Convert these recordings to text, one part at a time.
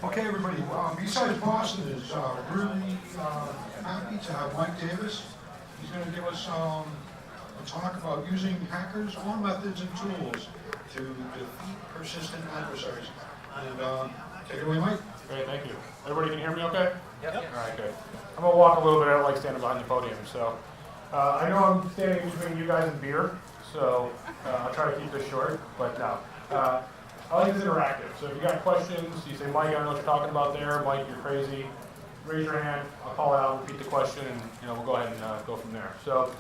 Okay, everybody, BSides Boston is really happy to have Mike Davis. He's going to give us a talk about using hackers or methods and tools to defeat persistent adversaries. And take it away, Mike. Great, thank you. Everybody can hear me okay? Yep. All right, good. I'm going to walk a little bit. I don't like standing behind the podium. So I know I'm standing between you guys and beer, so I'll try to keep this short, but no. I like this interactive. So if you got questions, you say, Mike, I don't know what you're talking about there. Mike, you're crazy. Raise your hand. I'll call it out, repeat the question, and we'll go ahead and go from there. So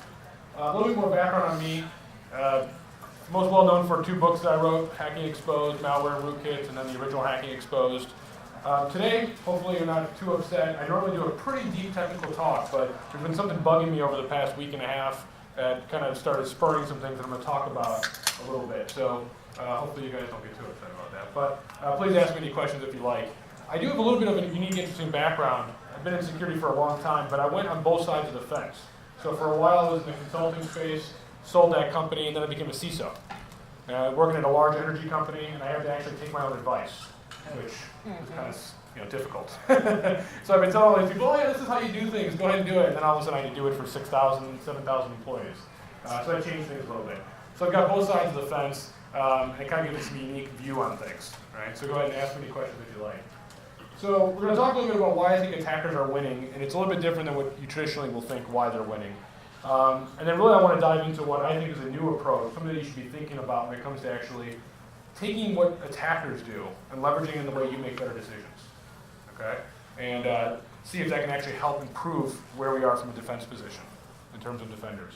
a little bit more background on me. Most well known for 2 books that I wrote, Hacking Exposed, Malware and Rootkits, and then the original Hacking Exposed. Today, hopefully you're not too upset. I normally do a pretty deep technical talk, but there's been something bugging me over the past week and a half that kind of started spurring some things that I'm going to talk about a little bit. So hopefully you guys don't get too upset about that. But please ask me any questions if you like. I do have a little bit of a unique, interesting background. I've been in security for a long time, but I went on both sides of the fence. So for a while I was in the consulting space, sold that company, and then I became a CISO. Working at a large energy company, and I had to actually take my own advice, which was kind of difficult. So I've been telling all these people, oh yeah, this is how you do things, go ahead and do it. And then all of a sudden I had to do it for 6,000, 7,000 employees. So that changed things a little bit. So I've got both sides of the fence, and it kind of gives me some unique view on things. Right? So go ahead and ask me any questions if you like. So we're going to talk a little bit about why I think attackers are winning, and it's a little bit different than what you traditionally will think why they're winning. And then really I want to dive into what I think is a new approach, something that you should be thinking about when it comes to actually taking what attackers do and leveraging it in the way you make better decisions. Okay? And see if that can actually help improve where we are from a defense position in terms of defenders.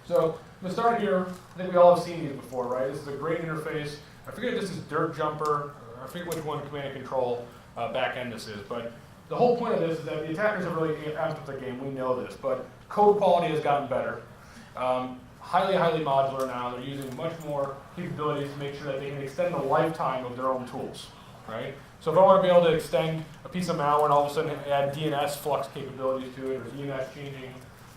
So I'm going to start here. I think we all have seen these before, right? This is a great interface. I forget if this is Dirt Jumper, I forget which one command and control back end this is, but the whole point of this is that the attackers have really amped up the game. We know this, but code quality has gotten better. Highly modular now. They're using much more capabilities to make sure that they can extend the lifetime of their own tools, right? So if I want to be able to extend a piece of malware and all of a sudden add DNS flux capabilities to it, or DNS changing,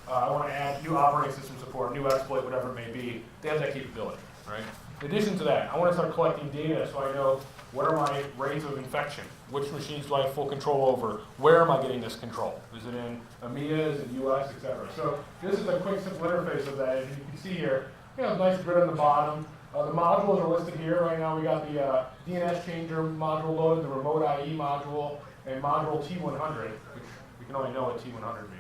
I want to add new operating system support, new exploit, whatever it may be, they have that capability, right? In addition to that, I want to start collecting data so I know what are my rates of infection, which machines do I have full control over, where am I getting this control? Is it in EMEA, is it US, etc. So this is a quick, simple interface of that. As you can see here, nice grid on the bottom. The modules are listed here. Right now we got the DNS changer module loaded, the remote IE module, and module T100, which we can only know what T100 means.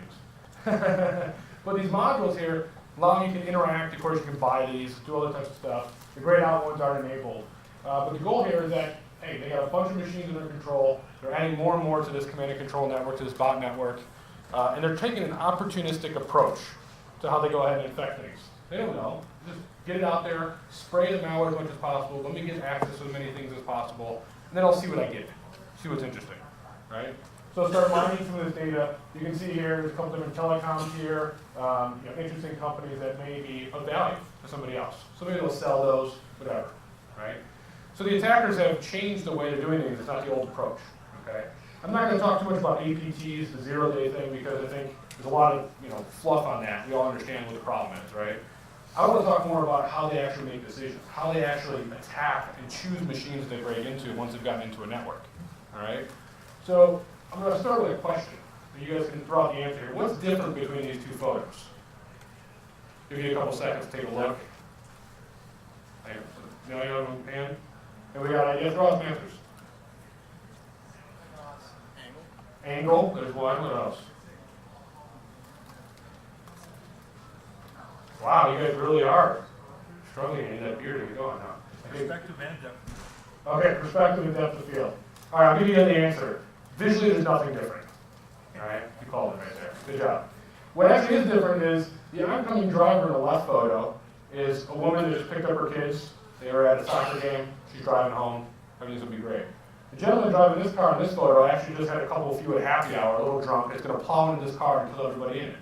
But these modules here allow you to interact. Of course, you can buy these, do other types of stuff. The grayed out ones are enabled. But the goal here is that, hey, they got a bunch of machines under control. They're adding more and more to this command and control network, to this bot network. And they're taking an opportunistic approach to how they go ahead and infect things. They don't know. Just get it out there, spray the malware as much as possible. Let me get access to as many things as possible. And then I'll see what I get. See what's interesting, right? So start mining some of this data. You can see here, there's a couple different telecoms here, interesting companies that may be of value to somebody else. Somebody will sell those, whatever, right? So the attackers have changed the way they're doing things. It's not the old approach, okay? I'm not going to talk too much about APTs, the zero-day thing, because I think there's a lot of fluff on that. We all understand what the problem is, right? I want to talk more about how they actually make decisions, how they actually attack and choose machines they break into once they've gotten into a network, all right? So I'm going to start with a question. So you guys can throw out the answer here. What's different between these 2 photos? Give you a couple seconds to take a look. And we got ideas. Throw out some answers. Angle. There's one. What else? Wow, you guys really are struggling in that beard to get going now. Perspective and depth. Okay, perspective and depth of field. All right, I'll give you the answer. Visually, there's nothing different. All right, you called it right there. Good job. What actually is different is the oncoming driver in the left photo is a woman that just picked up her kids. They were at a soccer game. She's driving home. Everything's going to be great. The gentleman driving this car in this photo actually just had a couple of few at happy hour, a little drunk. It's going to plow into this car and kill everybody in it.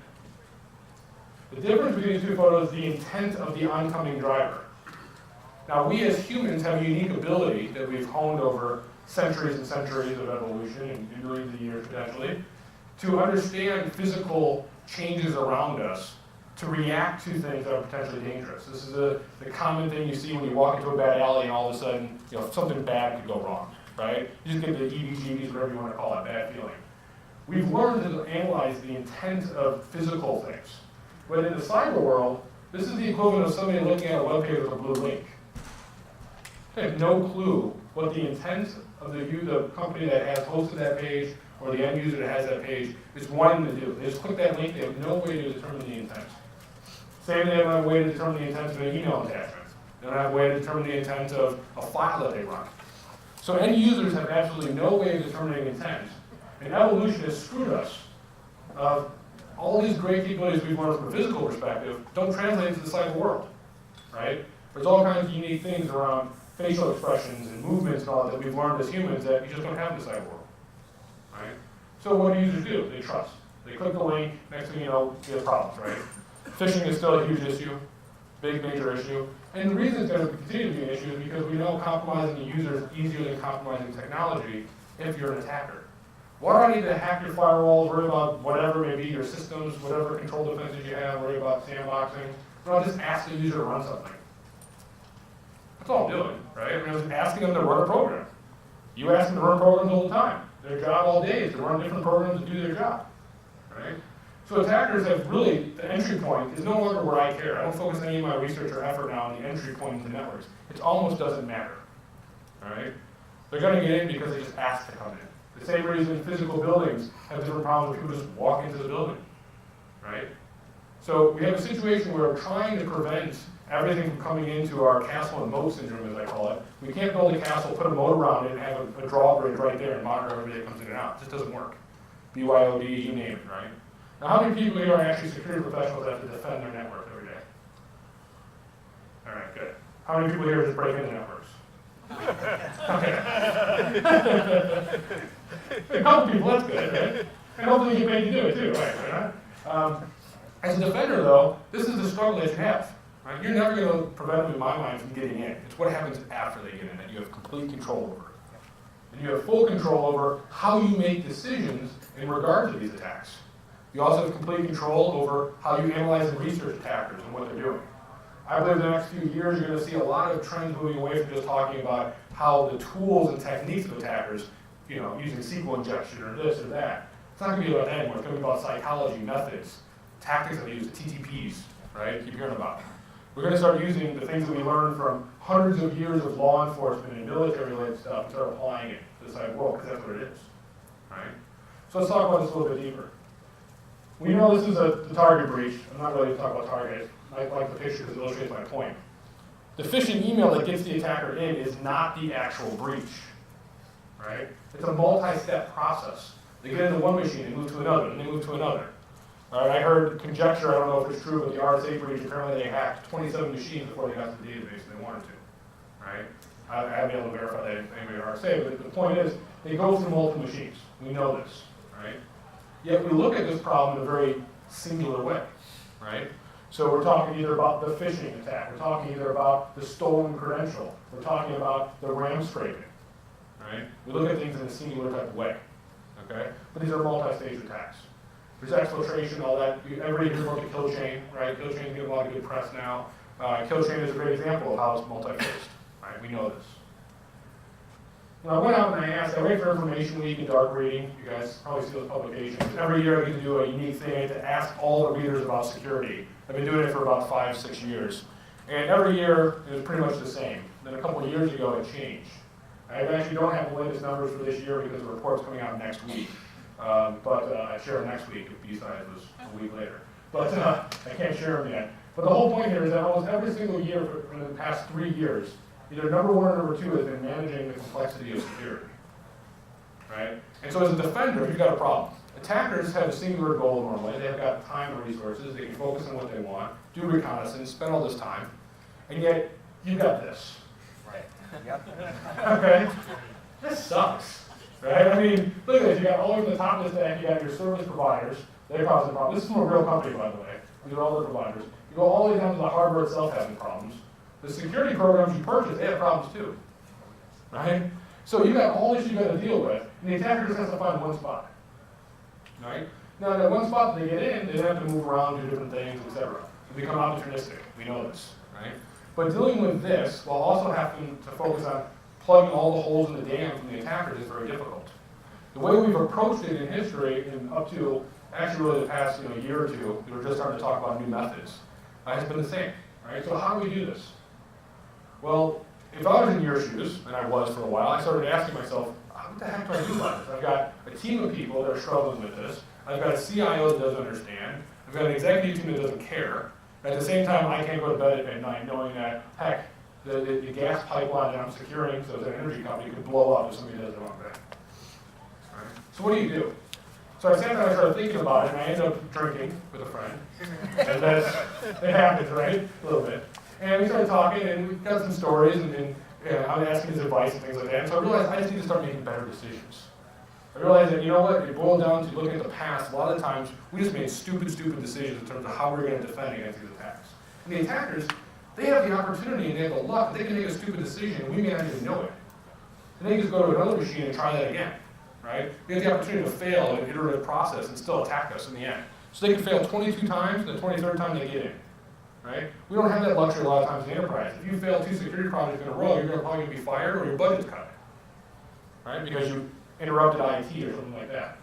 The difference between the 2 photos is the intent of the oncoming driver. Now, we as humans have a unique ability that we've honed over centuries and centuries of evolution and millions of years potentially, to understand physical changes around us, to react to things that are potentially dangerous. This is the common thing you see when you walk into a bad alley and all of a sudden something bad could go wrong, right? You just get the EBGBs, whatever you want to call it, bad feeling. We've learned to analyze the intent of physical things. But in the cyber world, this is the equivalent of somebody looking at a web page with a blue link. They have no clue what the intent of the company that has hosted that page or the end user that has that page is wanting to do. They just click that link, they have no way to determine the intent. Same, they don't have a way to determine the intent of an email attachment. They don't have a way to determine the intent of a file that they run. So end users have absolutely no way of determining intent. And evolution has screwed us. All these great capabilities we've learned from a physical perspective don't translate into the cyber world, right? There's all kinds of unique things around facial expressions and movements and all that we've learned as humans that you just don't have in the cyber world, right? So what do users do? They trust. They click the link, next thing you know, you have problems, right? Phishing is still a huge issue, big major issue. And the reason it's going to continue to be an issue is because we know compromising the user is easier than compromising technology if you're an attacker. Why do I need to hack your firewall, worry about whatever may be your systems, whatever control defenses you have, worry about sandboxing? Well, I'll just ask the user to run something. That's all I'm doing, right? I mean, I'm just asking them to run a program. You ask them to run programs all the time. Their job all day is to run different programs and do their job, right? So attackers have really, the entry point is no longer where I care. I don't focus any of my research or effort now on the entry point into networks. It almost doesn't matter, all right? They're going to get in because they just ask to come in. The same reason physical buildings have different problems when people just walk into the building, right? So we have a situation where we're trying to prevent everything from coming into our castle and moat syndrome, as I call it. We can't build a castle, put a moat around it, and have a drawbridge right there and monitor everybody that comes in and out. It just doesn't work. BYOD, you name it, right? Now, how many people here are actually security professionals that have to defend their network every day? All right, good. How many people here just break into networks? Okay. A couple people, that's good, right? And hopefully you get paid to do it too, right? As a defender, though, this is the struggle that you have. Right? You're never going to prevent them, in my mind, from getting in. It's what happens after they get in that you have complete control over. And you have full control over how you make decisions in regard to these attacks. You also have complete control over how you analyze and research attackers and what they're doing. I believe in the next few years you're going to see a lot of trends moving away from just talking about how the tools and techniques of attackers, using SQL injection or this or that. It's not going to be about that anymore. It's going to be about psychology, methods, tactics that they use, TTPs, right? Keep hearing about. We're going to start using the things that we learned from hundreds of years of law enforcement and military-related stuff and start applying it to the cyber world, because that's what it is, right? So let's talk about this a little bit deeper. We know this is the target breach. I'm not really talking about target. I like the picture because it illustrates my point. The phishing email that gets the attacker in is not the actual breach, right? It's a multi-step process. They get into one machine, they move to another, and they move to another. All right, I heard conjecture, I don't know if it's true, but the RSA breach, apparently they hacked 27 machines before they got to the database and they wanted to, right? I haven't been able to verify that anybody at RSA, but the point is, they go through multiple machines. We know this, right? Yet we look at this problem in a very singular way, right? So we're talking either about the phishing attack, we're talking either about the stolen credential, we're talking about the RAM scraping, right? We look at things in a singular type of way, okay? But these are multi-stage attacks. There's exfiltration, all that. Everybody hears about the kill chain, right? Kill chain is getting a lot of good press now. Kill chain is a great example of how it's multi-phased, right? We know this. Now, I went out and I asked, I wait for InformationWeek and dark reading. You guys probably see those publications. Every year I get to do a unique thing. I get to ask all the readers about security. I've been doing it for about 5-6 years. And every year it was pretty much the same. Then a couple of years ago it changed. I actually don't have the latest numbers for this year because the report's coming out next week. But I share them next week if BSides was a week later. But I can't share them yet. But the whole point here is that almost every single year for the past 3 years, either number one or number two has been managing the complexity of security, right? And so as a defender, you've got a problem. Attackers have a singular goal normally. They've got time and resources. They can focus on what they want, do reconnaissance, spend all this time, and yet you've got this. Right. Yep. Okay? This sucks, right? I mean, look at this. You got all over the top of the stack, you got your service providers. They're causing problems. This is from a real company, by the way. These are all the providers. You go all the way down to the hardware itself having problems. The security programs you purchase, they have problems too, right? So you got all this you got to deal with, and the attacker just has to find one spot, right? Now, that one spot they get in, they have to move around, do different things, etc. They become opportunistic. We know this, right? But dealing with this while also having to focus on plugging all the holes in the dam from the attackers is very difficult. The way we've approached it in history, and up to actually really the past year or two, we were just starting to talk about new methods, has been the same. Right? So how do we do this? Well, if I was in your shoes, and I was for a while, I started asking myself, what the heck do I do about this? I've got a team of people that are struggling with this. I've got a CIO that doesn't understand. I've got an executive team that doesn't care. At the same time, I can't go to bed at night knowing that, heck, the gas pipeline that I'm securing, so as an energy company, could blow up if somebody does the wrong thing. Right? So what do? So I sat down and started thinking about it, and I ended up drinking with a friend. And it happens, right? A little bit. And we started talking, and we got some stories, and I was asking his advice and things like that. And so I realized I just need to start making better decisions. I realized that, you know what, it boiled down to looking at the past. A lot of the times, we just made stupid decisions in terms of how we were going to defend against these attacks. And the attackers, they have the opportunity and they have the luck. They can make a stupid decision, and we may not even know it. And they can just go to another machine and try that again. Right? We have the opportunity to fail in an iterative process and still attack us in the end. So they can fail 22 times, and the 23rd time they get in. Right? We don't have that luxury a lot of times in the enterprise. If you fail 2 security projects in a row, you're probably going to be fired or your budget's cut. Right? Because you interrupted IT or something like that.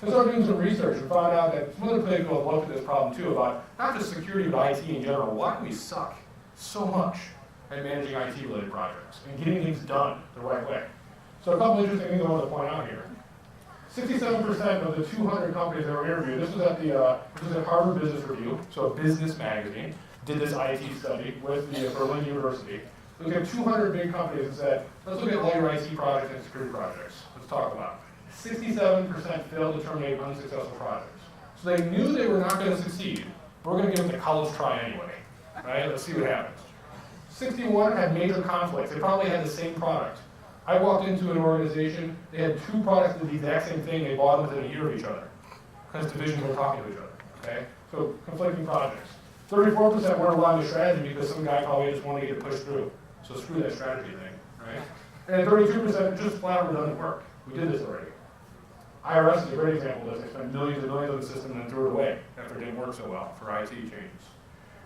So I started doing some research and found out that some other people have looked at this problem too, about not just security but IT in general. Why do we suck so much at managing IT-related projects and getting things done the right way? So a couple interesting things I want to point out here. 67% of the 200 companies that were interviewed, this was at Harvard Business Review, so a business magazine, did this IT study with the Berlin University. Looked at 200 big companies and said, let's look at all your IT projects and security projects. Let's talk about it. 67% failed to terminate unsuccessful projects. So they knew they were not going to succeed. We're going to give it the college try anyway. Right? Let's see what happens. 61 had major conflicts. They probably had the same product. I walked into an organization, they had 2 products that did the exact same thing, they bought them within a year of each other. Because divisions were talking to each other, okay? So, conflicting projects. 34% weren't aligned with strategy because some guy probably just wanted to get it pushed through. So screw that strategy thing, right? And 32% just flat out redundant work. We did this already. IRS is a great example of this. They spent millions and millions on the system and then threw it away after it didn't work so well for IT changes.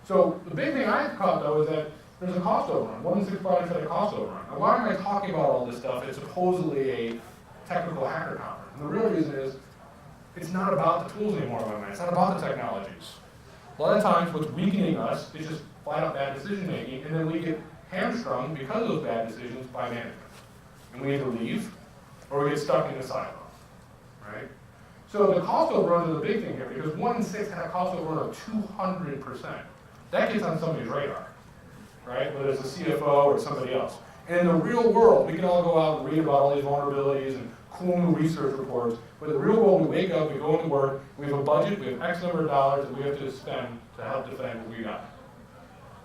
So, the big thing I caught though is that there's a cost overrun. 1 in 6 products had a cost overrun. Now, why am I talking about all this stuff? It's supposedly a technical hacker conference. And the real reason is, it's not about the tools anymore, my man. It's not about the technologies. A lot of times, what's weakening us is just flat out bad decision making, and then we get hamstrung because of those bad decisions by management. And we either leave, or we get stuck in a silo. Right? So the cost overrun is a big thing here, because 1 in 6 had a cost overrun of 200%. That gets on somebody's radar. Right? Whether it's a CFO or somebody else. And in the real world, we can all go out and read about all these vulnerabilities and cool new research reports, but in the real world, we wake up, we go into work, we have a budget, we have X number of dollars that we have to spend to help defend what we got.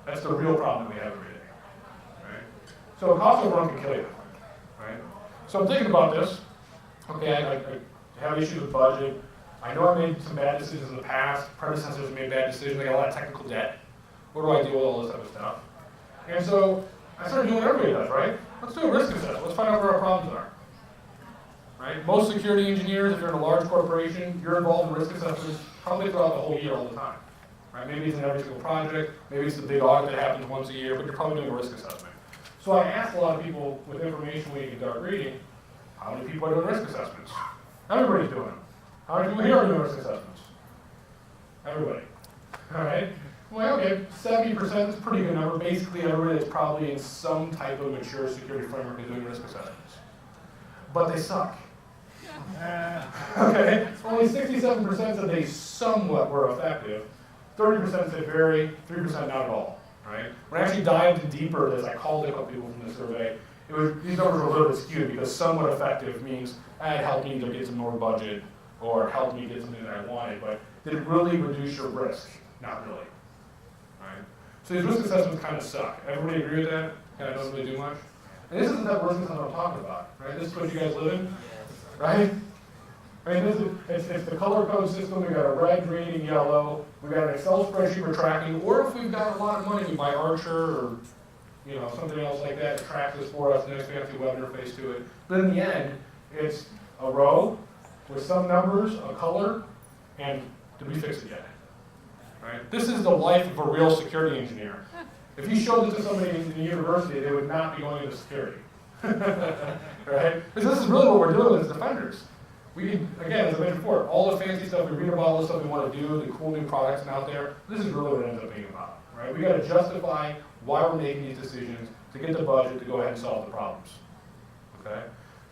That's the real problem that we have every day. Right? So a cost overrun can kill you. Right? So I'm thinking about this. Okay, I have issues with budget. I know I made some bad decisions in the past. Predecessors made bad decisions. I got a lot of technical debt. What do I do with all this other stuff? And so I started doing what everybody does, right? Let's do a risk assessment. Let's find out where our problems are. Right? Most security engineers, if you're in a large corporation, you're involved in risk assessments probably throughout the whole year all the time. Right? Maybe it's in every single project, maybe it's the big audit that happens once a year, but you're probably doing a risk assessment. So I asked a lot of people with InformationWeek and dark reading, how many people are doing risk assessments? Everybody's doing them. How many people here are doing risk assessments? Everybody. All right? Well, okay, 70% is a pretty good number. Basically, everybody that's probably in some type of mature security framework is doing risk assessments. But they suck. Okay? Only 67% said they somewhat were effective. 30% said very, 3% not at all. Right? When I actually dived in deeper, as I called a couple people from the survey, these numbers were a little bit skewed because somewhat effective means it helped me either get some more budget or helped me get something that I wanted. But did it really reduce your risk? Not really. Right? So these risk assessments kind of suck. Everybody agree with that? Kind of doesn't really do much? And this isn't that risk assessment I'm talking about, right? This is what you guys live in, right? I mean, it's the color code system. We've got a red, green, and yellow. We've got an Excel spreadsheet for tracking. Or if we've got a lot of money, we buy Archer or something else like that to track this for us. Next, we have to web interface to it. But in the end, it's a row with some numbers, a color, and did we fix it yet? Right? This is the life of a real security engineer. If you showed this to somebody in the university, they would not be going into security. Right? Because this is really what we're doing as defenders. We can, again, as I mentioned before, all the fancy stuff we read about, all the stuff we want to do, the cool new products out there, this is really what it ends up being about. Right? We got to justify why we're making these decisions to get the budget to go ahead and solve the problems. Okay?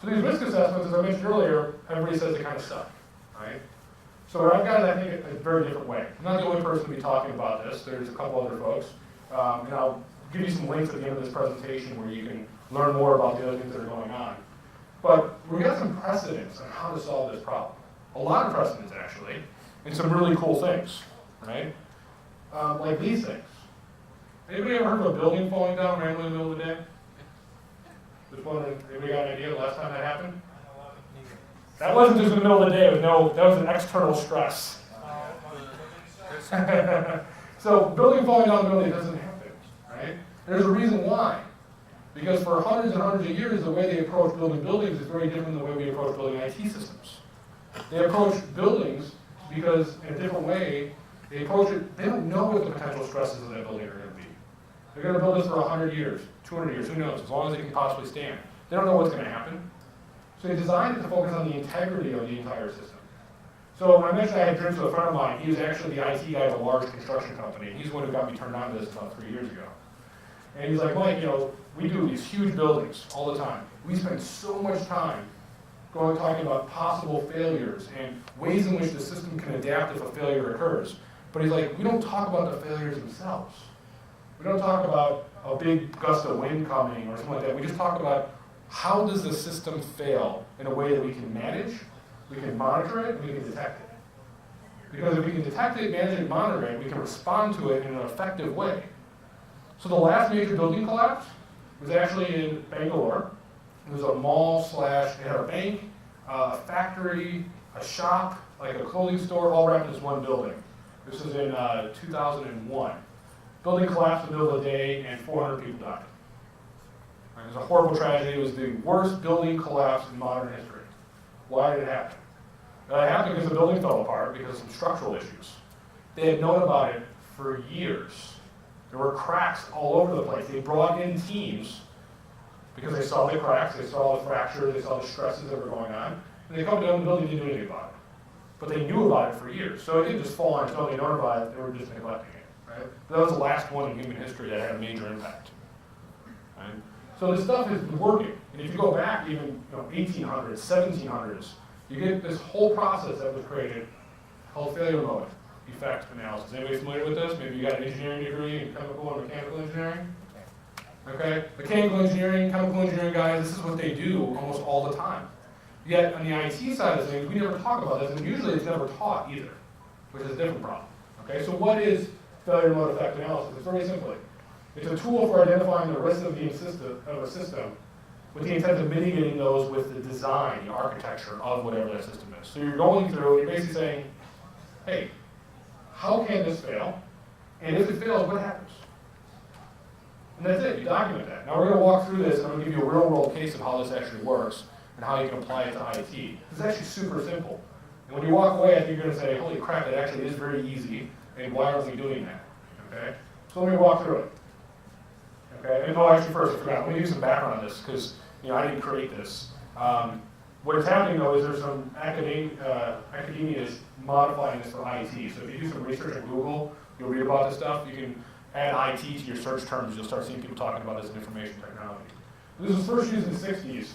So these risk assessments, as I mentioned earlier, everybody says they kind of suck. Right? So what I've got is, I think, a very different way. I'm not the only person to be talking about this. There's a couple other folks. And I'll give you some links at the end of this presentation where you can learn more about the other things that are going on. But we've got some precedents on how to solve this problem. A lot of precedents, actually, and some really cool things, right? Like these things. Anybody ever heard of a building falling down randomly in the middle of the day? Just wondering, anybody got an idea the last time that happened? That wasn't just in the middle of the day, that was an external stress. So building falling down in the middle of the day doesn't happen, right? There's a reason why. Because for hundreds and hundreds of years, the way they approach building buildings is very different than the way we approach building IT systems. They approach buildings because, in a different way, they approach it, they don't know what the potential stresses of that building are going to be. They're going to build this for 100 years, 200 years, who knows, as long as it can possibly stand. They don't know what's going to happen. So they designed it to focus on the integrity of the entire system. So I mentioned I had drinks with a friend of mine. He was actually the IT guy of a large construction company. He's the one who got me turned on to this about 3 years ago. And he's like, Mike, we do these huge buildings all the time. We spend so much time talking about possible failures and ways in which the system can adapt if a failure occurs. But he's like, we don't talk about the failures themselves. We don't talk about a big gust of wind coming or something like that. We just talk about how does the system fail in a way that we can manage, we can monitor it, and we can detect it. Because if we can detect it, manage it, monitor it, we can respond to it in an effective way. So the last major building collapse was actually in Bangalore. It was a mall slash, it had a bank, a factory, a shop, like a clothing store, all wrapped in this one building. This was in 2001. Building collapsed in the middle of the day and 400 people died. It was a horrible tragedy. It was the worst building collapse in modern history. Why did it happen? It happened because the building fell apart because of some structural issues. They had known about it for years. There were cracks all over the place. They brought in teams because they saw the cracks, they saw the fractures, they saw the stresses that were going on, and they come down the building and didn't do anything about it. But they knew about it for years. So it didn't just fall on its own, they known about it, they were just neglecting it. Right? That was the last one in human history that had a major impact. Right? So this stuff is working. And if you go back even 1800s, 1700s, you get this whole process that was created called failure mode effect analysis. Anybody familiar with this? Maybe you got an engineering degree in chemical and mechanical engineering? Okay? Mechanical engineering, chemical engineering guys, this is what they do almost all the time. Yet on the IT side of things, we never talk about this, and usually it's never taught either, which is a different problem. Okay? So what is failure mode effect analysis? It's very simply, it's a tool for identifying the risks of a system with the intent of mitigating those with the design, the architecture of whatever that system is. So you're going through, you're basically saying, hey, how can this fail? And if it fails, what happens? And that's it, you document that. Now we're going to walk through this, and I'm going to give you a real-world case of how this actually works and how you can apply it to IT. It's actually super simple. And when you walk away, I think you're going to say, holy crap, it actually is very easy, and why aren't we doing that? Okay? So let me walk through it. Okay? And actually first, I forgot, let me give some background on this, because I didn't create this. What is happening, though, is there's some academia is modifying this for IT. So if you do some research on Google, you'll read about this stuff. You can add IT to your search terms. You'll start seeing people talking about this in information technology. This was first used in the 60s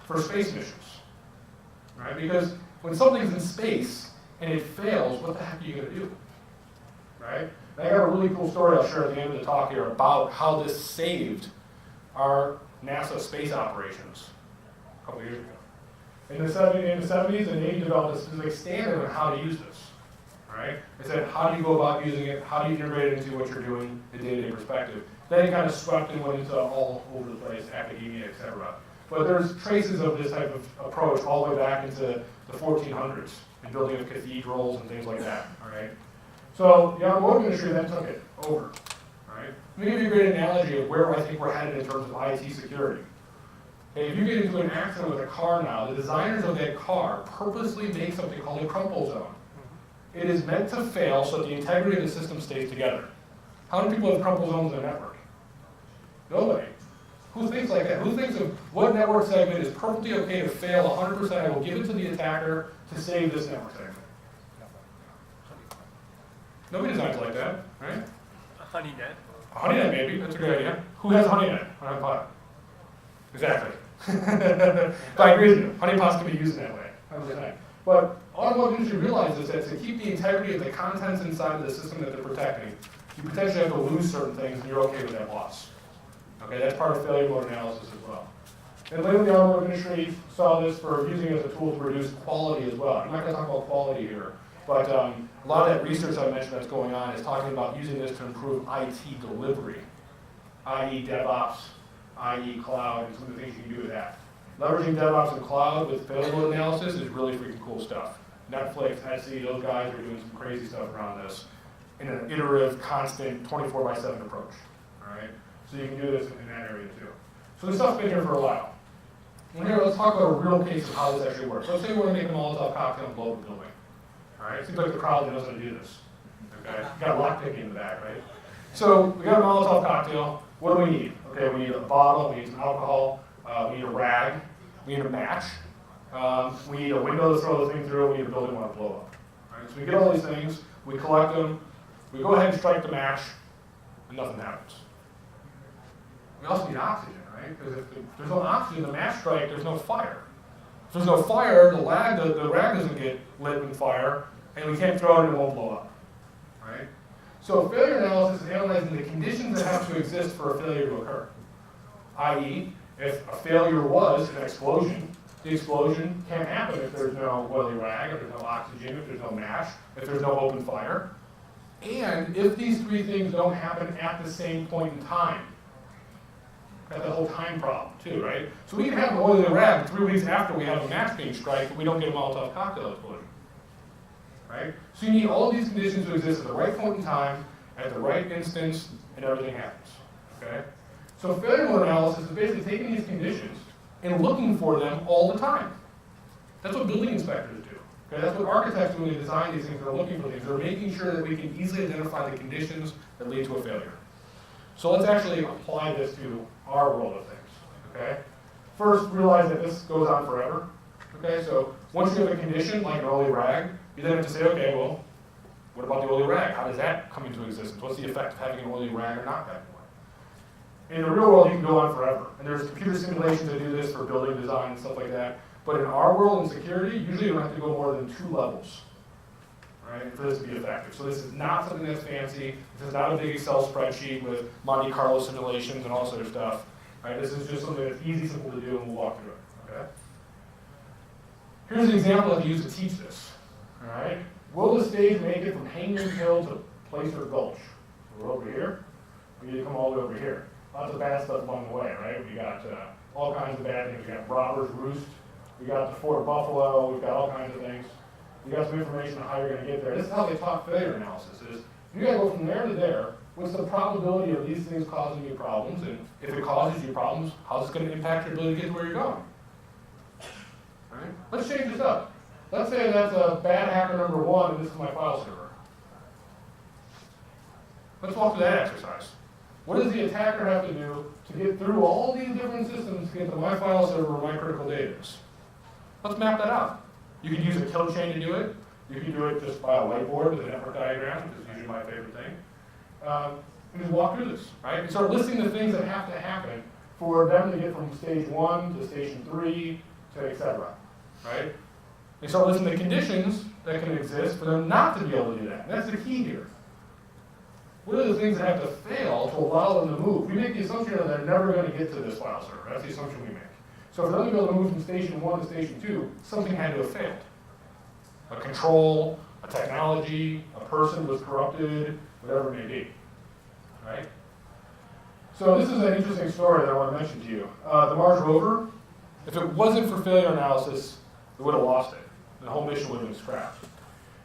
for space missions. Right? Because when something's in space and it fails, what the heck are you going to do? Right? And I got a really cool story I'll share at the end of the talk here about how this saved our NASA space operations a couple years ago. In the 70s, the Navy developed a specific standard on how to use this. Right? It said, how do you go about using it? How do you integrate it into what you're doing in a day-to-day perspective? Then it kind of swept and went into all over the place, academia, etc. But there's traces of this type of approach all the way back into the 1400s in building of cathedrals and things like that. All right? So the automotive industry then took it over. All right? Let me give you a great analogy of where I think we're headed in terms of IT security. Okay, if you get into an accident with a car now, the designers of that car purposely make something called a crumple zone. It is meant to fail so that the integrity of the system stays together. How many people have crumple zones in a network? Nobody. Who thinks like that? Who thinks of what network segment is perfectly okay to fail 100%? I will give it to the attacker to save this network segment. Nobody designs like that, right? A honeynet. A honeynet, maybe. That's a good idea. Who has a honeynet on a pot? Exactly. But I agree with you. Honeypots can be used in that way. 100%. But automotive industry realizes that to keep the integrity of the contents inside of the system that they're protecting, you potentially have to lose certain things, and you're okay with that loss. Okay, that's part of failure mode analysis as well. And later the automotive industry saw this for using it as a tool to reduce quality as well. I'm not going to talk about quality here, but a lot of that research I mentioned that's going on is talking about using this to improve IT delivery, i.e. DevOps, i.e. cloud, and some of the things you can do with that. Leveraging DevOps and cloud with failure mode analysis is really freaking cool stuff. Netflix, Etsy, those guys are doing some crazy stuff around this in an iterative, constant, 24/7 approach. All right? So you can do this in that area too. So this stuff's been here for a while. Well, here, let's talk about a real case of how this actually works. Let's say we want to make a Molotov cocktail and blow up a building. All right? Seems like the crowd knows how to do this. Okay? You got lockpicking in the back, right? So we got a Molotov cocktail. What do we need? Okay, we need a bottle, we need some alcohol, we need a rag, we need a match, we need a window to throw the thing through, we need a building we want to blow up. All right? So we get all these things, we collect them, we go ahead and strike the match, and nothing happens. We also need oxygen, right? Because if there's no oxygen, the match strike, there's no fire. If there's no fire, the rag doesn't get lit with fire, and we can't throw it and it won't blow up, right? So failure analysis is analyzing the conditions that have to exist for a failure to occur. I.e., if a failure was an explosion, the explosion can't happen if there's no oily rag, if there's no oxygen, if there's no match, if there's no open fire. And if these three things don't happen at the same point in time. Got the whole time problem too, right? So we can have an oily rag 3 weeks after we have a match being strike, but we don't get a Molotov cocktail explosion. Right? So you need all of these conditions to exist at the right point in time, at the right instance, and everything happens. Okay? So failure mode analysis is basically taking these conditions and looking for them all the time. That's what building inspectors do. Okay? That's what architects do when they design these things. They're looking for things. They're making sure that we can easily identify the conditions that lead to a failure. So let's actually apply this to our world of things. Okay? First, realize that this goes on forever. Okay? So once you have a condition like an oily rag, you then have to say, okay, well, what about the oily rag? How does that come into existence? What's the effect of having an oily rag or not having one? In the real world, you can go on forever. And there's computer simulations that do this for building design and stuff like that. But in our world in security, usually you don't have to go more than 2 levels, right, for this to be effective. So this is not something that's fancy. This is not a big Excel spreadsheet with Monte Carlo simulations and all sort of stuff. Right? This is just something that's easy, simple to do, and we'll walk through it. Okay? Here's an example that we use to teach this. All right? Will the stage make it from Hanging Hill to Placer Gulch? We're over here. We need to come all the way over here. Lots of bad stuff along the way, right? We got all kinds of bad things. We got Robbers Roost. We got the Fort Buffalo. We've got all kinds of things. We got some information on how you're going to get there. This is how they taught failure analysis. Is you got to go from there to there. What's the probability of these things causing you problems? And if it causes you problems, how's it going to impact your ability to get to where you're going? All right? Let's change this up. Let's say that's a bad hacker number 1, and this is my file server. Let's walk through that exercise. What does the attacker have to do to get through all these different systems to get to my file server where my critical data is? Let's map that out. You could use a kill chain to do it. You can do it just by a whiteboard with a network diagram, which is usually my favorite thing. And just walk through this, right? And start listing the things that have to happen for them to get from stage 1 to station 3 to et cetera, right? They start listing the conditions that can exist for them not to be able to do that. And that's the key here. What are the things that have to fail to allow them to move? We make the assumption that they're never going to get to this file server. That's the assumption we make. So for them to be able to move from station 1 to station 2, something had to have failed. A control, a technology, a person was corrupted, whatever it may be. Right? So this is an interesting story that I want to mention to you. The Mars Rover, if it wasn't for failure analysis, it would have lost it. The whole mission would have been scrapped.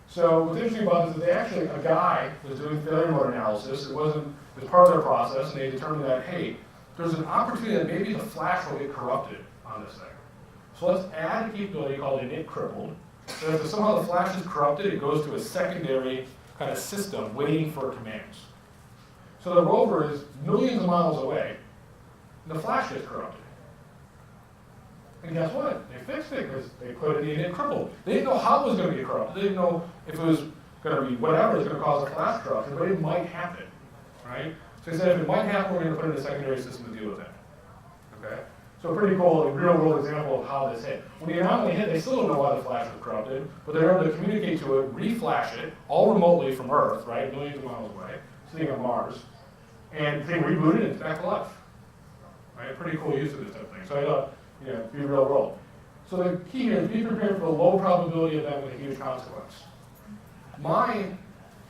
So what's interesting about this is they actually, a guy was doing failure mode analysis. It was part of their process, and they determined that, hey, there's an opportunity that maybe the flash will get corrupted on this thing. So let's add a capability called init crippled. So if somehow the flash is corrupted, it goes to a secondary kind of system waiting for commands. So the rover is millions of miles away, and the flash gets corrupted. And guess what? They fixed it because they put it in crippled. They didn't know how it was going to get corrupted. They didn't know if it was going to be whatever is going to cause a flash corruption, but it might happen, right? So they said if it might happen, we're going to put it in a secondary system to deal with it. Okay? So pretty cool, a real-world example of how this hit. When the anomaly hit, they still don't know why the flash was corrupted, but they're able to communicate to it, reflash it, all remotely from Earth, right, millions of miles away, sitting on Mars, and they rebooted it, it's back to life. Right? Pretty cool use of this type of thing. So I thought, be real world. So the key here is be prepared for a low probability event with a huge consequence. My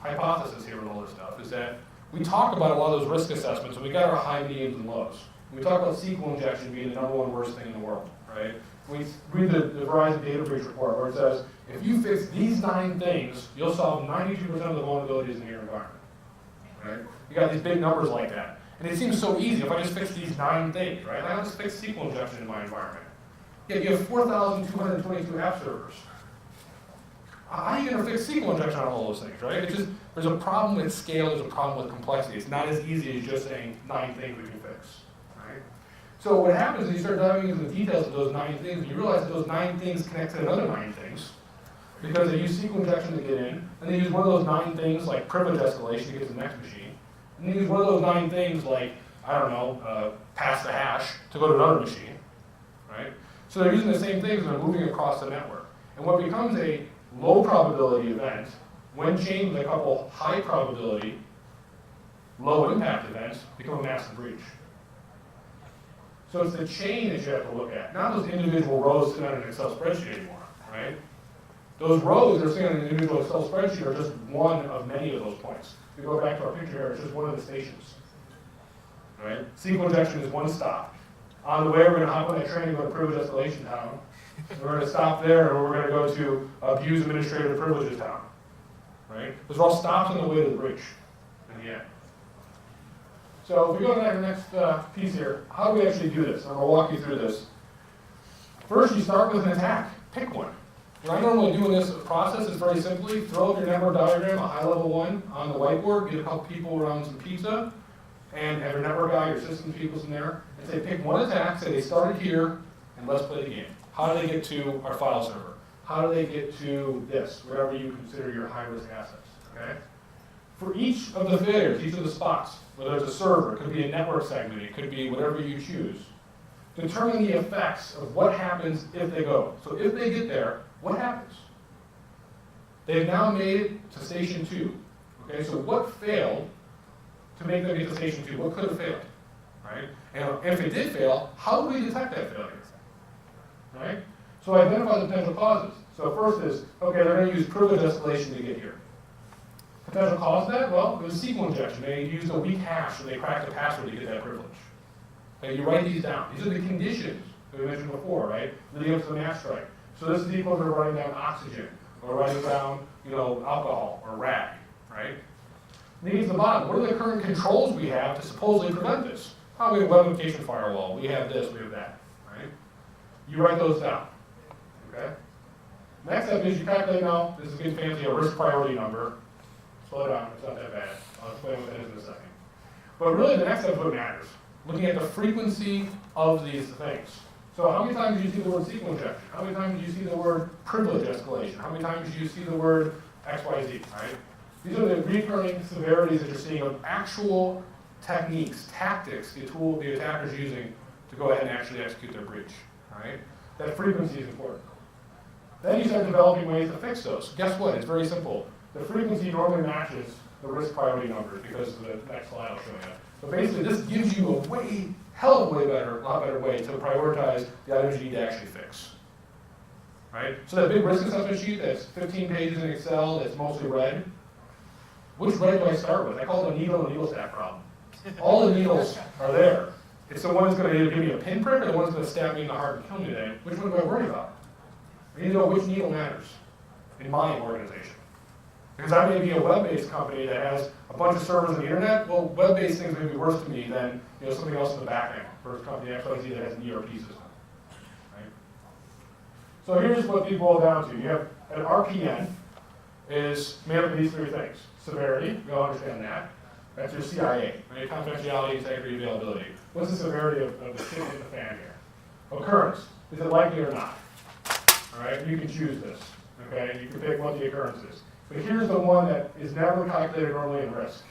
hypothesis here with all this stuff is that we talk about a lot of those risk assessments, and we got our high, mediums, and lows. We talk about SQL injection being the #1 worst thing in the world, right? We read the Verizon data breach report where it says, if you fix these 9 things, you'll solve 92% of the vulnerabilities in your environment, right? You got these big numbers like that. And it seems so easy if I just fix these 9 things, right? I just fix SQL injection in my environment. Yet you have 4,222 app servers. How are you going to fix SQL injection on all those things, right? It's just, there's a problem with scale, there's a problem with complexity. It's not as easy as just saying 9 things we can fix, right? So what happens is you start diving into the details of those 9 things, and you realize that those 9 things connect to another 9 things, because they use SQL injection to get in, and they use one of those 9 things like privilege escalation to get to the next machine, and they use one of those 9 things like, I don't know, pass the hash to go to another machine, right? So they're using the same things and they're moving across the network. And what becomes a low probability event, when chained with a couple high probability, low impact events, become a massive breach. So it's the chain that you have to look at, not those individual rows sitting on an Excel spreadsheet anymore, right? Those rows that are sitting on an individual Excel spreadsheet are just one of many of those points. If we go back to our picture here, it's just one of the stations, right? SQL injection is one stop. On the way, we're going to hop on that train and go to privilege escalation town. We're going to stop there, and we're going to go to abuse administrative privileges town, right? Those are all stops on the way to the breach in the end. So if we go to that next piece here, how do we actually do this? I'm going to walk you through this. First, you start with an attack. Pick one. What I normally do in this process is very simply throw up your network diagram, a high-level one, on the whiteboard, get a couple people around some pizza, and have your network guy, your systems people in there, and say pick one attack, say they started here, and let's play the game. How do they get to our file server? How do they get to this, wherever you consider your high-risk assets, okay? For each of the failures, each of the spots, whether it's a server, it could be a network segment, it could be whatever you choose, determine the effects of what happens if they go. So if they get there, what happens? They've now made it to station 2. Okay, so what failed to make them get to station 2? What could have failed? Right? And if it did fail, how do we detect that failure? Right? So identify the potential causes. So first is, okay, they're going to use privilege escalation to get here. Potential cause of that? Well, it was SQL injection. They used a weak hash, or they cracked a password to get that privilege. Okay, you write these down. These are the conditions that we mentioned before, right? Leading up to the mass strike. So this is equal to writing down oxygen, or writing down, alcohol, or rag, right? Needs the bottom. What are the current controls we have to supposedly prevent this? Oh, we have web application firewall. We have this, we have that, right? You write those down, okay? Next step is you calculate now, this is getting fancy, a risk priority number. Slow down, it's not that bad. I'll explain what that is in a second. But really the next step is what matters. Looking at the frequency of these things. So how many times do you see the word SQL injection? How many times do you see the word privilege escalation? How many times do you see the word XYZ, right? These are the recurring severities that you're seeing of actual techniques, tactics, the tool the attacker's using to go ahead and actually execute their breach, right? That frequency is important. Then you start developing ways to fix those. Guess what? It's very simple. The frequency normally matches the risk priority numbers because of the next slide I'll show you. But basically, this gives you a lot better way to prioritize the items you need to actually fix. Right? So that big risk assessment sheet that's 15 pages in Excel that's mostly red, which red do I start with? I call it a needle and Needlesnap problem. All the needles are there. It's the one that's going to either give me a pinprick or the one that's going to stab me in the heart and kill me today. Which one do I worry about? I need to know which needle matters in my organization. Because I may be a web-based company that has a bunch of servers on the internet. Well, web-based things may be worse to me than something else in the back end for a company XYZ that has an ERP system. Right? So here's what these boil down to. You have an RPN is made up of these 3 things. Severity, we all understand that. That's your CIA, right? Confidentiality, integrity, availability. What's the severity of the shit in the fan here? Occurrence, is it likely or not? All right, you can choose this, okay? You can pick what the occurrence is. But here's the one that is never calculated normally in risk.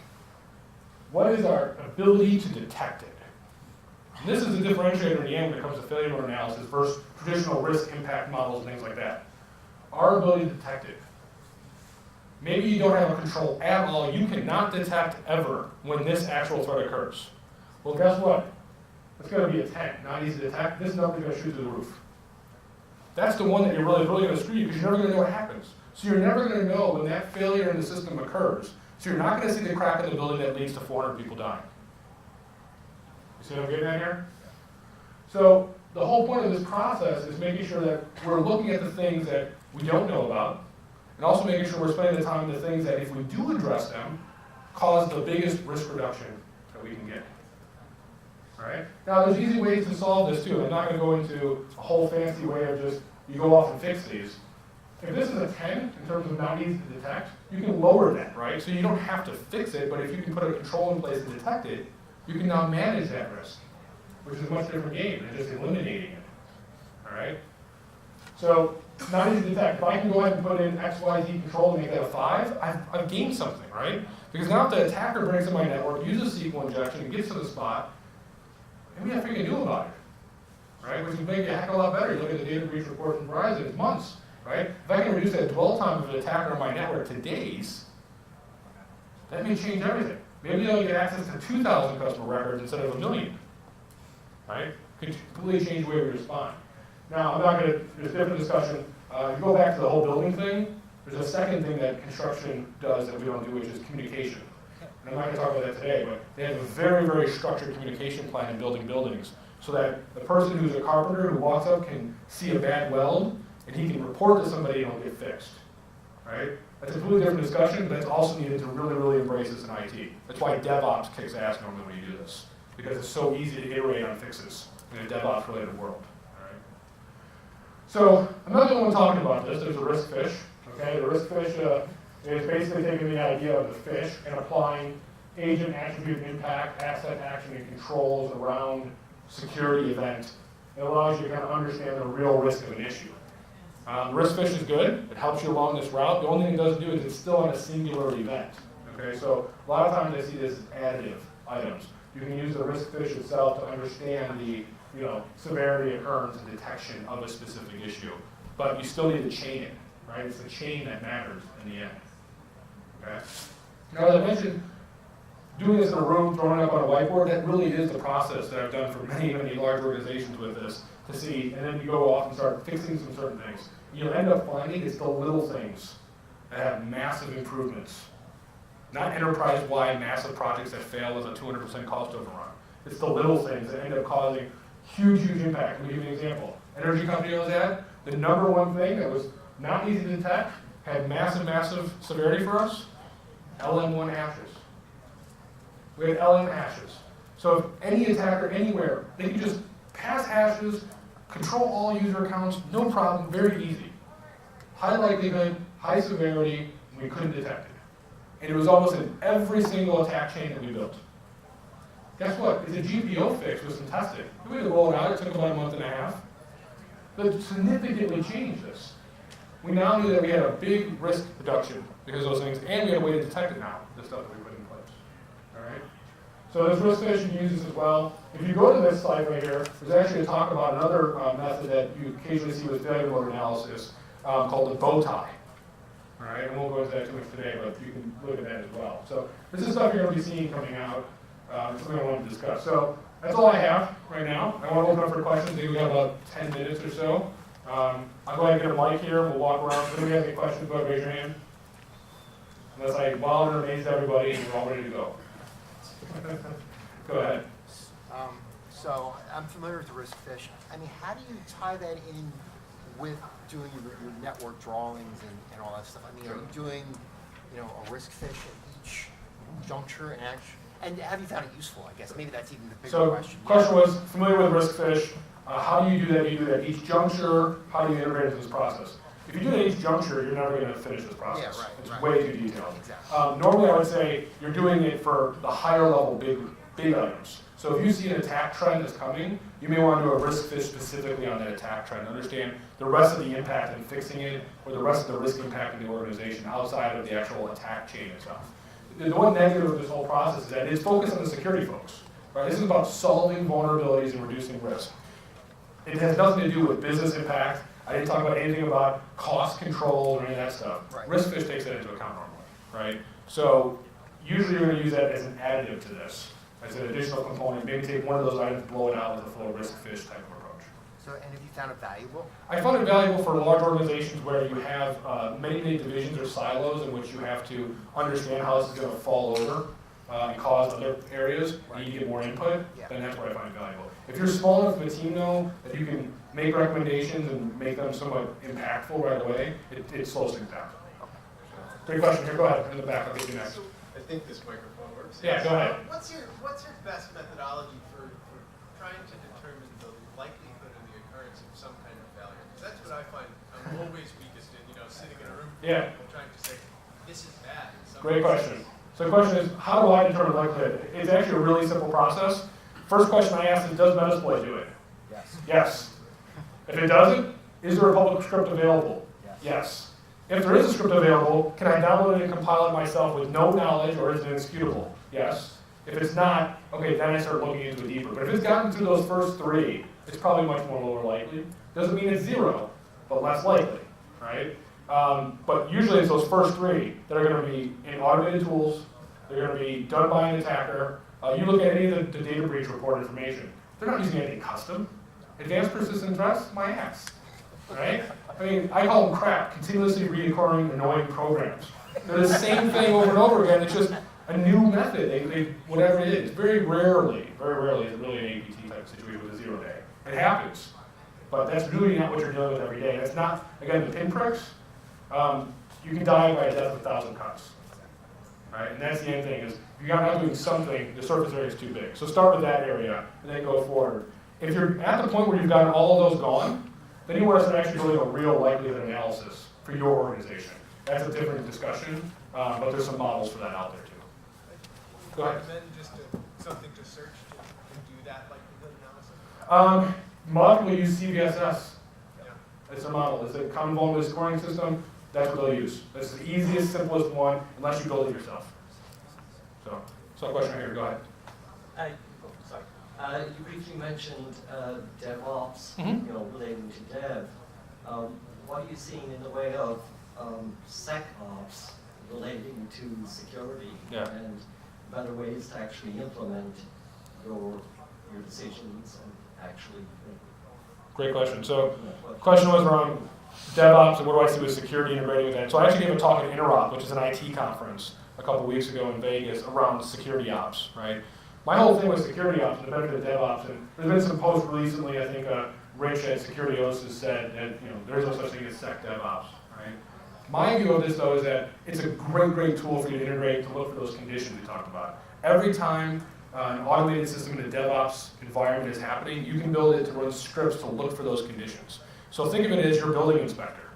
What is our ability to detect it? And this is a differentiator in the end when it comes to failure mode analysis versus traditional risk impact models and things like that. Our ability to detect it. Maybe you don't have a control at all. You cannot detect ever when this actual threat occurs. Well, guess what? It's going to be a 10, not easy to detect. This number is going to shoot through the roof. That's the one that you're really going to screw you because you're never going to know what happens. So you're never going to know when that failure in the system occurs. So you're not going to see the crack in the building that leads to 400 people dying. You see what I'm getting at here? So the whole point of this process is making sure that we're looking at the things that we don't know about, and also making sure we're spending the time on the things that, if we do address them, cause the biggest risk reduction that we can get. All right? Now, there's easy ways to solve this too. I'm not going to go into a whole fancy way of just, you go off and fix these. If this is a 10 in terms of not easy to detect, you can lower that, right? So you don't have to fix it, but if you can put a control in place to detect it, you can now manage that risk, which is a much different game than just eliminating it. All right? So, not easy to detect. If I can go ahead and put in X, Y, Z control and make that a 5, I've gained something, right? Because now if the attacker breaks in my network, uses SQL injection, and gets to the spot, maybe I freaking knew about it, right? Which would make it a heck of a lot better. You look at the data breach report from Verizon, it's months, right? If I can reduce that dwell time of an attacker on my network to days, that may change everything. Maybe they'll get access to 2,000 customer records instead of 1 million, right? Could completely change the way we respond. Now, I'm not going to, there's a different discussion. If you go back to the whole building thing, there's a second thing that construction does that we don't do, which is communication. And I'm not going to talk about that today, but they have a very, very structured communication plan in building buildings so that the person who's a carpenter who walks up can see a bad weld and he can report to somebody and it'll get fixed, right? That's a completely different discussion, but that's also needed to really, really embrace this in IT. That's why DevOps kicks ass normally when you do this, because it's so easy to iterate on fixes in a DevOps-related world. All right? So I'm not the only one talking about this. There's a risk fish. Okay, the risk fish is basically taking the idea of the fish and applying agent, attribute, impact, asset, action, and controls around security event. It allows you to kind of understand the real risk of an issue. Risk fish is good. It helps you along this route. The only thing it doesn't do is it's still on a singular event. Okay, so a lot of times I see this as additive items. You can use the risk fish itself to understand the severity, occurrence, and detection of a specific issue. But you still need to chain it, right? It's the chain that matters in the end. Okay? Now, as I mentioned, doing this in a room, throwing it up on a whiteboard, that really is the process that I've done for many, many large organizations with this to see, and then you go off and start fixing some certain things. You'll end up finding it's the little things that have massive improvements. Not enterprise-wide massive projects that fail as a 200% cost overrun. It's the little things that end up causing huge, huge impact. Let me give you an example. Energy company I was at, the number one thing that was not easy to detect, had massive, massive severity for us, LM1 hashes. We had LM hashes. So if any attacker anywhere, they could just pass hashes, control all user accounts, no problem, very easy. High likelihood, high severity, we couldn't detect it. And it was almost in every single attack chain that we built. Guess what? It's a GPO fix with some testing. We had to roll it out, it took about a month and a half. But significantly changed this. We now knew that we had a big risk reduction because of those things, and we had a way to detect it now, the stuff that we put in place. All right? So this risk fish, you can use this as well. If you go to this slide right here, there's actually a talk about another method that you occasionally see with failure mode analysis called the Bowtie. All right, I won't go into that too much today, but you can look at that as well. So this is stuff you're going to be seeing coming out. It's something I want to discuss. So that's all I have right now. I want to open up for questions. I think we got about 10 minutes or so. I'll go ahead and get a mic here. We'll walk around. If anybody has any questions, go ahead and raise your hand. Unless I wild and amaze everybody and we're all ready to go. Go ahead. So I'm familiar with the risk fish. I mean, how do you tie that in with doing your network drawings and all that stuff? I mean, are you doing, a risk fish at each juncture and action? And have you found it useful? I guess maybe that's even the bigger question. So, question was familiar with risk fish. How do you do that? Do you do that at each juncture? How do you integrate into this process? If you do it at each juncture, you're never going to finish this process. Yeah, right, It's right. way too detailed. Exactly. Normally, I would say you're doing it for the higher level big items. So if you see an attack trend that's coming, you may want to do a risk fish specifically on that attack trend. Understand the rest of the impact in fixing it, or the rest of the risk impact in the organization outside of the actual attack chain itself. The one negative of this whole process is that it's focused on the security folks. Right? This is about solving vulnerabilities and reducing risk. It has nothing to do with business impact. I didn't talk about anything about cost control or any of that stuff. Right. Risk fish takes that into account normally, right? So usually you're going to use that as an additive to this, as an additional component. Maybe take one of those items, blow it out with a full risk fish type of approach. So, and have you found it valuable? I found it valuable for large organizations where you have many divisions or silos in which you have to understand how this is going to fall over and cause other areas where you get more input, then that's what I find valuable. If you're small enough of a team, though, that you can make recommendations and make them somewhat impactful right away, it slows things down. Great question. Here, go ahead. In the back, I'll get you next. I think this microphone works. Yeah, go ahead. What's your best methodology for trying to determine the likelihood of the occurrence of some kind of failure? Because that's what I find I'm always weakest in, sitting in a room trying to say, this is bad. Great question. So the question is, how do I determine likelihood? It's actually a really simple process. First question I ask is, does Metasploit do it? Yes. Yes. If it doesn't, is there a public script available? Yes. If there is a script available, can I download it and compile it myself with no knowledge, or is it executable? Yes. If it's not, okay, then I start looking into it deeper. But if it's gotten through those first three, it's probably much more lower likely. Doesn't mean it's zero, but less likely, right? But usually it's those first three that are going to be in automated tools. They're going to be done by an attacker. You look at any of the data breach report information. They're not using anything custom. Advanced persistent threats, my ass, right? I mean, I call them crap, continuously reoccurring, annoying programs. They're the same thing over and over again. It's just a new method. They whatever it is. Very rarely is it really an APT type situation with a 0 day. It happens, but that's really not what you're dealing with every day. That's not, again, the pinpricks. You can die by a death of 1,000 cuts, right? And that's the end thing is, if you're not doing something, the surface area is too big. So start with that area, and then go forward. If you're at the point where you've gotten all of those gone, then you want to start actually doing a real likelihood analysis for your organization. That's a different discussion, but there's some models for that out there too. Go ahead. Recommend just something to search to do that likelihood analysis? Mod will use CVSS. Yeah. It's a model. It's a common vulnerability scoring system. That's what they'll use. That's the easiest, simplest one, unless you build it yourself. So a question right here. Go ahead. You briefly mentioned DevOps, relating to dev. What are you seeing in the way of SecOps relating to security and better ways to actually implement your decisions and actually? Great question. So the question was around DevOps and what do I see with security integrating with that. So I actually gave a talk at Interop, which is an IT conference, a couple weeks ago in Vegas around security ops, right? My whole thing was security ops and the benefit of DevOps, and there's been some posts recently, I think Rich at SecurityOS said that there's no such thing as SecDevOps, right? My view of this though is that it's a great tool for you to integrate to look for those conditions we talked about. Every time an automated system in a DevOps environment is happening, you can build it to run scripts to look for those conditions. So think of it as your building inspector,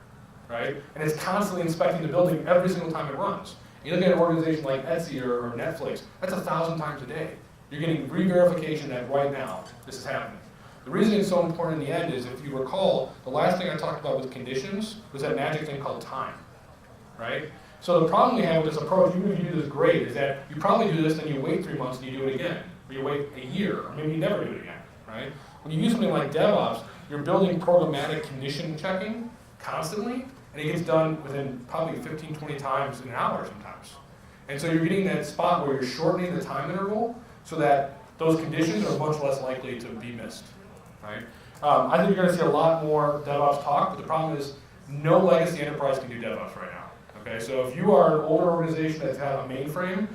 right? And it's constantly inspecting the building every single time it runs. You look at an organization like Etsy or Netflix, that's 1,000 times a day. You're getting re-verification that right now this is happening. The reason it's so important in the end is, if you recall, the last thing I talked about with conditions was that magic thing called time, right? So the problem we have with this approach, even if you do this great, is that you probably do this, then you wait 3 months and you do it again. Or you wait a year, or maybe you never do it again, right? When you use something like DevOps, you're building programmatic condition checking constantly, and it gets done within probably 15, 20 times in an hour sometimes. And so you're getting that spot where you're shortening the time interval so that those conditions are much less likely to be missed, right? I think you're going to see a lot more DevOps talk, but the problem is no legacy enterprise can do DevOps right now, okay? So if you are an older organization that's had a mainframe,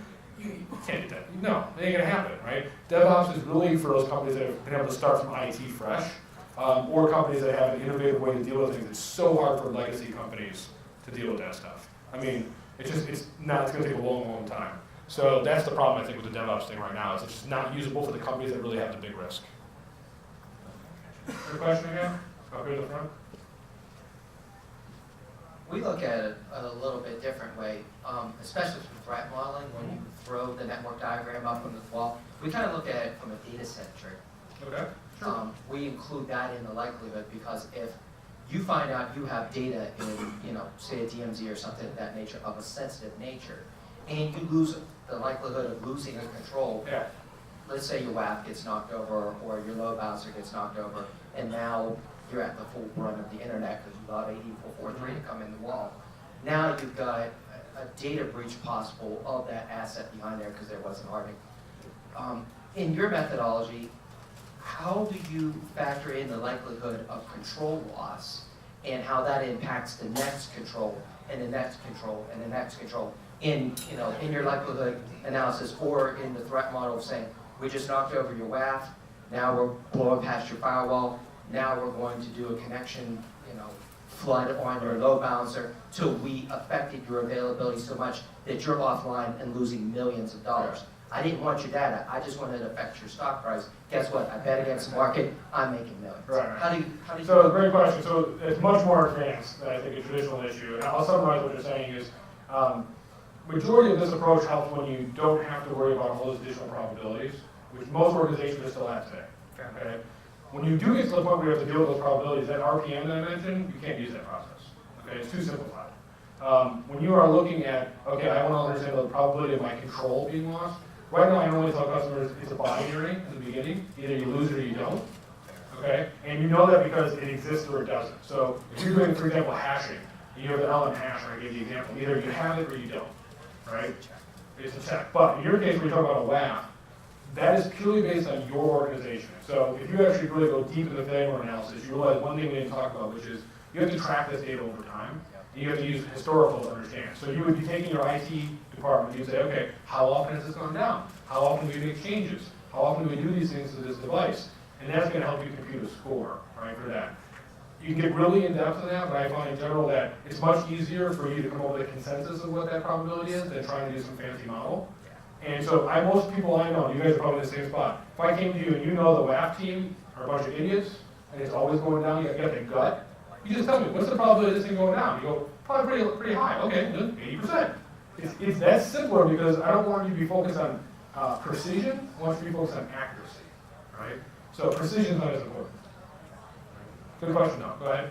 you can't do that. No, it ain't going to happen, right? DevOps is really for those companies that have been able to start from IT fresh, or companies that have an innovative way to deal with things. It's so hard for legacy companies to deal with that stuff. I mean, it's going to take a long time. So that's the problem, I think, with the DevOps thing right now, is it's just not usable for the companies that really have the big risk. Good question again? Up here in the front. We look at it a little bit different way, especially for threat modeling. When you throw the network diagram up on the wall, we kind of look at it from a data centric. Okay. Sure. We include that in the likelihood because if you find out you have data in, say a DMZ or something of that nature, of a sensitive nature, and you lose the likelihood of losing the control. Yeah. Let's say your WAF gets knocked over or your load balancer gets knocked over, and now you're at the full run of the internet because you allowed 8443 to come in the wall. Now you've got a data breach possible of that asset behind there because there wasn't hardening. In your methodology, how do you factor in the likelihood of control loss and how that impacts the next control and the next control and the next control in your likelihood analysis or in the threat model saying, we just knocked over your WAF, now we're blowing past your firewall, now we're going to do a connection, flood on your load balancer till we affected your availability so much that you're offline and losing millions of dollars. I didn't want your data, I just wanted to affect your stock price. Guess what? I bet against the market, I'm making millions. Right. How do you So, great question. So, it's much more advanced than I think a traditional issue. And I'll summarize what you're saying is, majority of this approach helps when you don't have to worry about all those additional probabilities, which most organizations are still at today. Okay? When you do get to the point where you have to deal with those probabilities, that RPM that I mentioned, you can't use that process. Okay, it's too simplified. When you are looking at, okay, I want to understand the probability of my control being lost. Right now, I normally tell customers it's a binary in the beginning. Either you lose it or you don't. Okay, and you know that because it exists or it doesn't. So if you're doing, for example, hashing, you have the LM hash, I gave the example. Either you have it or you don't. Right? It's a check. But in your case, when you talk about a WAF, that is purely based on your organization. So if you actually really go deep into the failure analysis, you realize one thing we didn't talk about, which is you have to track this data over time. And you have to use historical to understand. So you would be taking your IT department and you'd say, okay, how often has this gone down? How often do we make changes? How often do we do these things to this device? And that's going to help you compute a score, right, for that. You can get really in depth in that, but I find in general that it's much easier for you to come up with a consensus of what that probability is than trying to do some fancy model. And so most people I know, you guys are probably in the same spot. If I came to you and you know the WAF team are a bunch of idiots, and it's always going down, you got the gut, you just tell me, what's the probability of this thing going down? You go, probably pretty high. Okay, good, 80%. It's that simpler because I don't want you to be focused on precision, I want you to be focused on accuracy, right? So precision is not as important. Good question, though. Go ahead.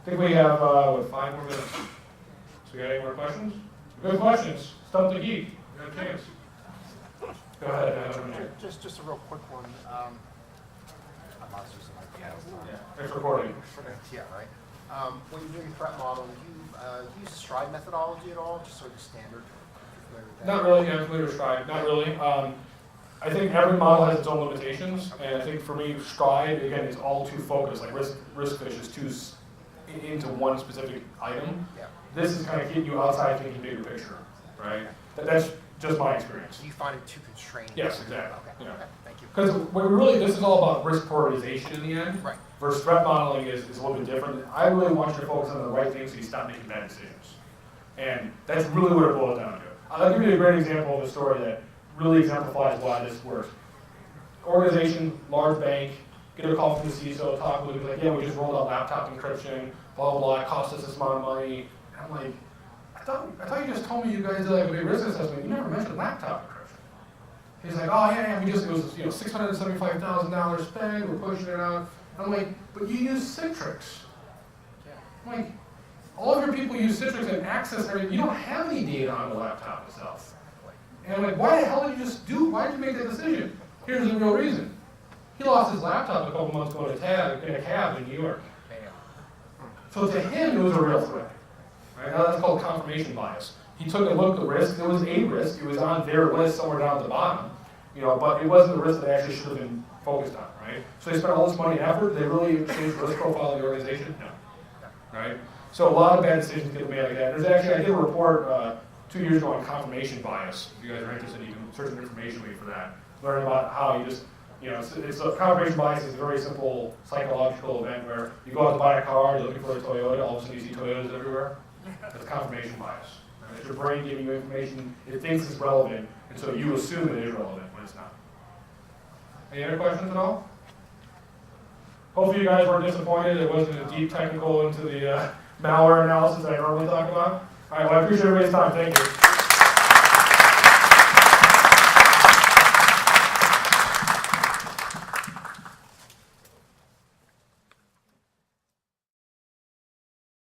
I think we have, 5 more minutes. So we got any more questions? Good questions. Stump the geek. You got a chance. Go ahead. Just a real quick one. I'm not just Yeah, it's recording. Yeah, right. When you're doing threat model, do you use the stride methodology at all, just sort of standard? Not really. I'm familiar with stride. Not really. I think every model has its own limitations, and I think for me, stride again is all too focused. Like risk fish is too into one specific item. Yeah. This is kind of getting you outside thinking bigger picture, right? That's just my experience. Do you find it too constrained? Yes, exactly. Okay. Yeah. Okay. Thank you. Because this is all about risk prioritization in the end. Right. Versus threat modeling is a little bit different. I really want you to focus on the right things so you stop making bad decisions. And that's really what it boils down to. I'll give you a great example of a story that really exemplifies why this works. Organization, large bank, get a call from the CISO, talk with them, like, yeah, we just rolled out laptop encryption, blah, blah, blah, it cost us this amount of money. And I'm like, I thought you just told me you guys did like a big risk assessment. You never mentioned laptop encryption. He's like, oh yeah, it was $675,000 spend, we're pushing it out. And I'm like, but you use Citrix. I'm like, all of your people use Citrix and access everything. You don't have any data on the laptop itself. And I'm like, why the hell did why did you make that decision? Here's the real reason. He lost his laptop a couple months ago in a cab in New York. So to him, it was a real threat. Right? Now that's called confirmation bias. He took a look at the risk. It was a risk. It was on their list somewhere down at the bottom. But it wasn't the risk that actually should have been focused on, right? So they spent all this money and effort. They really changed the risk profile of the organization? No. Right? So a lot of bad decisions get made like that. I did a report 2 years ago on confirmation bias. If you guys are interested, you can search InformationWeek for that. Learn about how you just, confirmation bias is a very simple psychological event where you go out to buy a car, you're looking for a Toyota, all of a sudden you see Toyotas everywhere. That's confirmation bias. Right? It's your brain giving you information it thinks is relevant, and so you assume it is relevant when it's not. Any other questions at all? Hopefully you guys weren't disappointed. It wasn't a deep technical into the malware analysis that I normally talk about. All right, well, I appreciate everybody's time. Thank you.